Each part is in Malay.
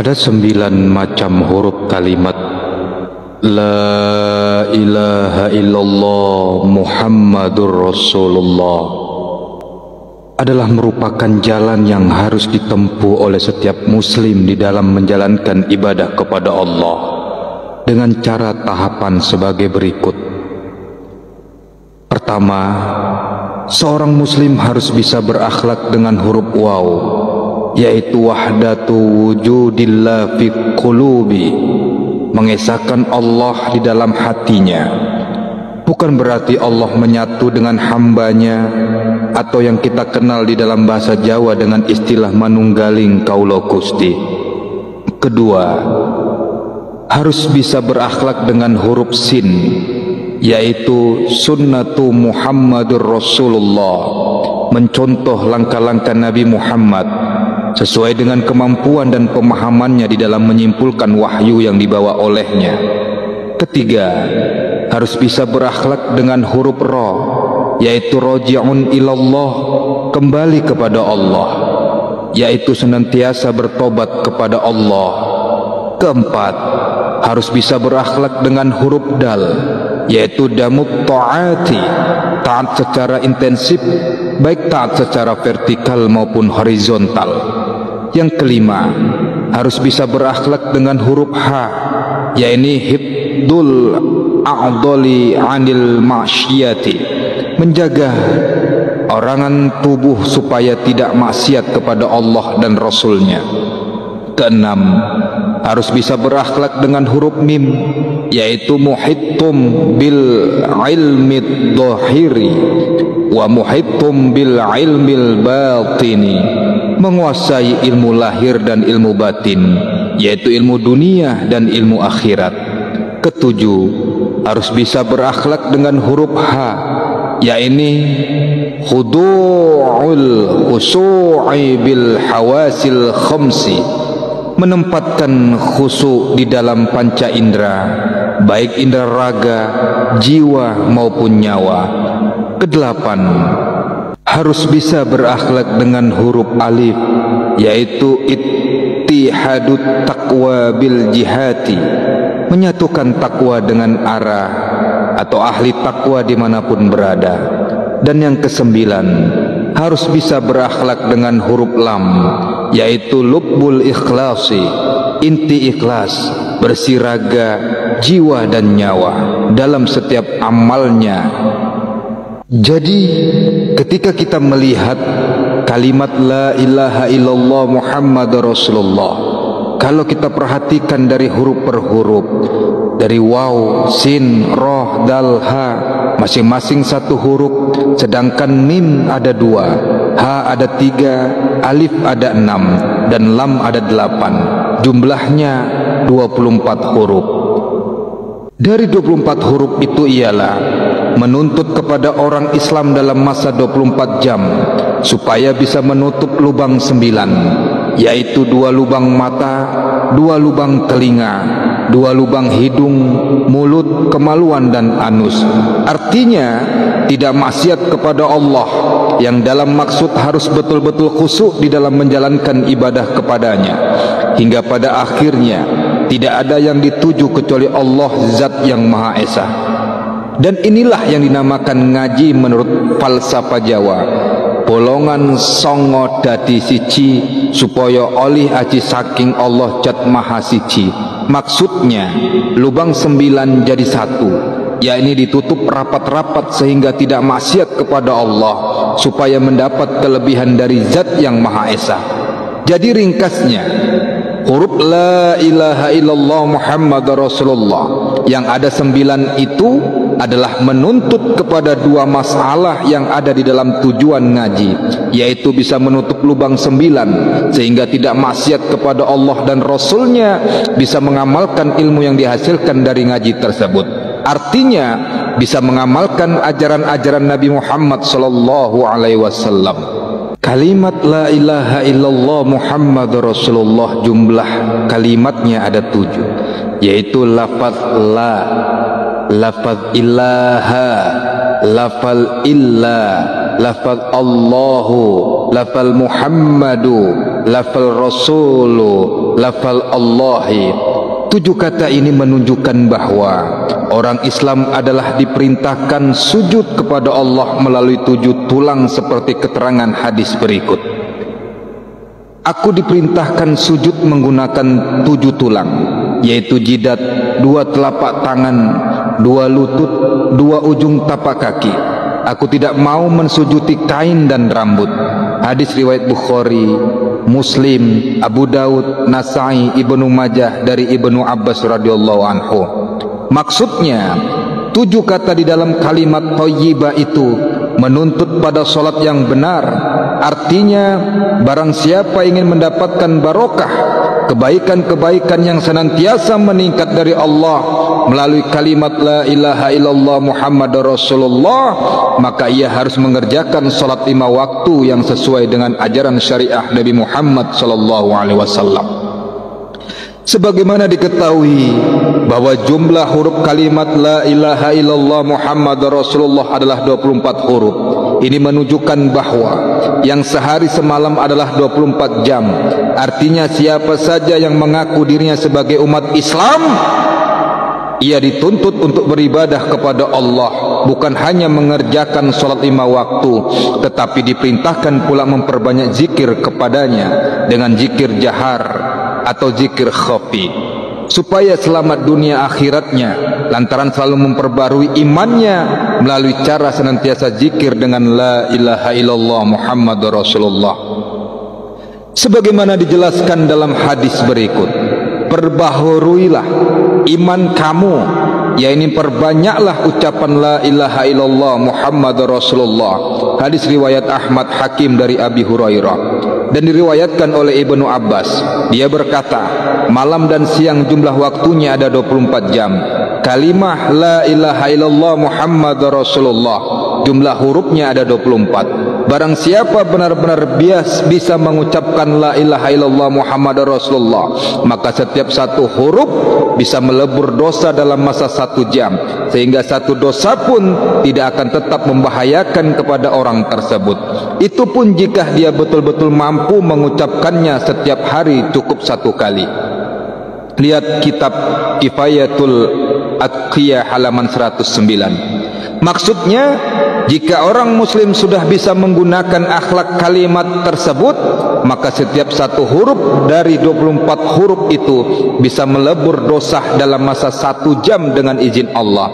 Ada 9 macam huruf kalimat La ilaha illallah Muhammadur Rasulullah adalah merupakan jalan yang harus ditempuh oleh setiap muslim di dalam menjalankan ibadah kepada Allah dengan cara tahapan sebagai berikut. Pertama, seorang muslim harus bisa berakhlak dengan huruf waw, yaitu wahdatu wujudillah fi qulubi, mengesahkan Allah di dalam hatinya. Bukan berarti Allah menyatu dengan hambanya, atau yang kita kenal di dalam bahasa Jawa dengan istilah manunggaling kaula Gusti. Kedua, harus bisa berakhlak dengan huruf sin, yaitu sunnatu Muhammadur Rasulullah, mencontoh langkah-langkah Nabi Muhammad sesuai dengan kemampuan dan pemahamannya di dalam menyimpulkan wahyu yang dibawa olehnya. Ketiga, harus bisa berakhlak dengan huruf ra, yaitu roji'un ilallah, kembali kepada Allah, yaitu senantiasa bertobat kepada Allah. Keempat, harus bisa berakhlak dengan huruf dal, yaitu damut ta'ati, taat secara intensif, baik taat secara vertikal maupun horizontal. Yang kelima, harus bisa berakhlak dengan huruf ha, yaitu hibdul a'dali anil ma'syiyati, menjaga orangan tubuh supaya tidak maksiat kepada Allah dan Rasulnya. Keenam, harus bisa berakhlak dengan huruf mim, yaitu muhittum bil ilmi dhahiri wa muhittum bil ilmil batini, menguasai ilmu lahir dan ilmu batin, yaitu ilmu dunia dan ilmu akhirat. Ketujuh, harus bisa berakhlak dengan huruf ha, yaitu khudu'ul khusu'i bil hawasil khamsi, menempatkan khusyuk di dalam panca indera, baik indera raga, jiwa maupun nyawa. Kedelapan, harus bisa berakhlak dengan huruf alif, yaitu ittihadut taqwa bil jihati, menyatukan takwa dengan arah atau ahli takwa dimanapun berada. Dan yang kesembilan, harus bisa berakhlak dengan huruf lam, yaitu lubbul ikhlasi, inti ikhlas, bersih raga, jiwa dan nyawa dalam setiap amalnya. Jadi ketika kita melihat kalimat la ilaha illallah Muhammadur Rasulullah, kalau kita perhatikan dari huruf per huruf, dari waw, sin, roh, dal, ha, masing-masing satu huruf, sedangkan mim ada 2, ha ada 3, alif ada 6, dan lam ada 8. Jumlahnya 24 huruf. Dari 24 huruf itu ialah menuntut kepada orang Islam dalam masa 24 jam supaya bisa menutup lubang 9, yaitu 2 lubang mata, 2 lubang telinga, 2 lubang hidung, mulut, kemaluan dan anus. Artinya tidak maksiat kepada Allah, yang dalam maksud harus betul-betul khusyuk di dalam menjalankan ibadah kepadanya, hingga pada akhirnya tidak ada yang dituju kecuali Allah Zat yang Maha Esa. Dan inilah yang dinamakan ngaji menurut falsafah Jawa, bolongan songo dadi siji supaya oleh aji saking Allah Zat Maha Siji. Maksudnya lubang 9 jadi 1, yakni ditutup rapat-rapat sehingga tidak maksiat kepada Allah, supaya mendapat kelebihan dari Zat yang Maha Esa. Jadi ringkasnya, huruf la ilaha illallah Muhammadur Rasulullah yang ada 9 itu adalah menuntut kepada 2 masalah yang ada di dalam tujuan ngaji, yaitu bisa menutup lubang 9 sehingga tidak maksiat kepada Allah dan Rasulnya, bisa mengamalkan ilmu yang dihasilkan dari ngaji tersebut. Artinya bisa mengamalkan ajaran-ajaran Nabi Muhammad sallallahu alaihi wasallam. Kalimat la ilaha illallah Muhammadur Rasulullah jumlah kalimatnya ada 7, yaitu lafaz la, lafaz ilaha, lafaz illa, lafaz Allahu, lafaz Muhammadu, lafaz Rasulu, lafaz Allahi. 7 kata ini menunjukkan bahwa orang Islam adalah diperintahkan sujud kepada Allah melalui 7 tulang seperti keterangan hadis berikut. Aku diperintahkan sujud menggunakan 7 tulang, yaitu jidat, 2 telapak tangan, 2 lutut, 2 ujung tapak kaki. Aku tidak mau mensujuti kain dan rambut. Hadis riwayat Bukhari, Muslim, Abu Daud, Nasai, Ibnu Majah dari Ibnu Abbas radhiyallahu anhu. Maksudnya 7 kata di dalam kalimat thayyibah itu menuntut pada solat yang benar. Artinya barang siapa ingin mendapatkan barokah, kebaikan-kebaikan yang senantiasa meningkat dari Allah melalui kalimat la ilaha illallah Muhammadar Rasulullah, maka ia harus mengerjakan salat 5 waktu yang sesuai dengan ajaran syariah Nabi Muhammad sallallahu alaihi wasallam. Sebagaimana diketahui bahwa jumlah huruf kalimat la ilaha illallah Muhammadar Rasulullah adalah 24 huruf. Ini menunjukkan bahwa yang sehari semalam adalah 24 jam. Artinya siapa saja yang mengaku dirinya sebagai umat Islam, ia dituntut untuk beribadah kepada Allah, bukan hanya mengerjakan salat 5 waktu, tetapi diperintahkan pula memperbanyak zikir kepadanya dengan zikir jahar atau zikir khafi, supaya selamat dunia akhiratnya lantaran selalu memperbarui imannya melalui cara senantiasa zikir dengan la ilaha illallah Muhammadur Rasulullah. Sebagaimana dijelaskan dalam hadis berikut, perbaharuilah iman kamu, yakni perbanyaklah ucapan la ilaha illallah Muhammadur Rasulullah. Hadis riwayat Ahmad, Hakim dari Abi Hurairah, dan diriwayatkan oleh Ibnu Abbas. Dia berkata, malam dan siang jumlah waktunya ada 24 jam. Kalimah la ilaha illallah Muhammadur Rasulullah, jumlah hurufnya ada 24. Barang siapa benar-benar bisa mengucapkan la ilaha illallah Muhammadur Rasulullah, maka setiap satu huruf bisa melebur dosa dalam masa 1 jam, sehingga satu dosa pun tidak akan tetap membahayakan kepada orang tersebut. Itu pun jika dia betul-betul mampu mengucapkannya setiap hari cukup 1 kali. Lihat kitab Kifayatul Atqiyah halaman 109. Maksudnya, jika orang muslim sudah bisa menggunakan akhlak kalimat tersebut, maka setiap satu huruf dari 24 huruf itu bisa melebur dosa dalam masa 1 jam dengan izin Allah.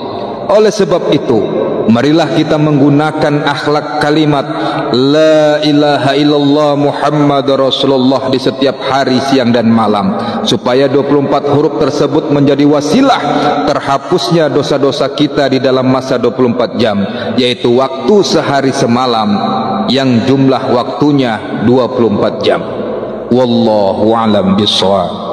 Oleh sebab itu, marilah kita menggunakan akhlak kalimat la ilaha illallah Muhammadur Rasulullah di setiap hari, siang dan malam, supaya 24 huruf tersebut menjadi wasilah terhapusnya dosa-dosa kita di dalam masa 24 jam, yaitu waktu sehari semalam yang jumlah waktunya 24 jam. Wallahu a'lam bishawab.